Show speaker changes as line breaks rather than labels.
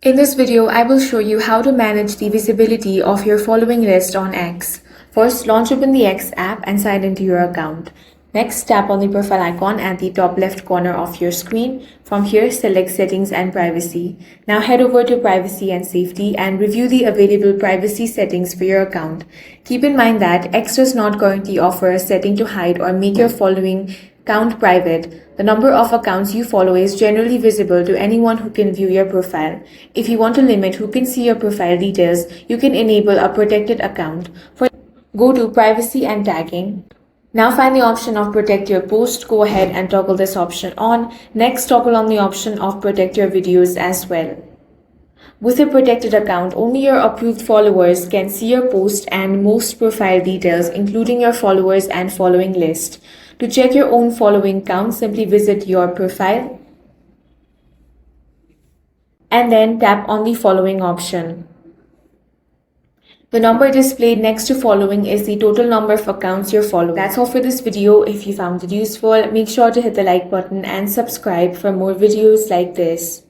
In this video, I will show you how to manage the visibility of your following list on X. First, launch open the X app and sign into your account. Next, tap on the profile icon at the top left corner of your screen. From here, select Settings and Privacy. Now head over to Privacy and Safety and review the available privacy settings for your account. Keep in mind that X does not currently offer a setting to hide or make your following account private. The number of accounts you follow is generally visible to anyone who can view your profile. If you want to limit who can see your profile details, you can enable a protected account. Go to Privacy and Tagging. Now find the option of Protect Your Post. Go ahead and toggle this option on. Next, toggle on the option of Protect Your Videos as well. With a protected account, only your approved followers can see your post and most profile details, including your followers and following list. To check your own following count, simply visit your profile and then tap on the following option. The number displayed next to following is the total number of accounts you're following. That's all for this video. If you found it useful, make sure to hit the like button and subscribe for more videos like this.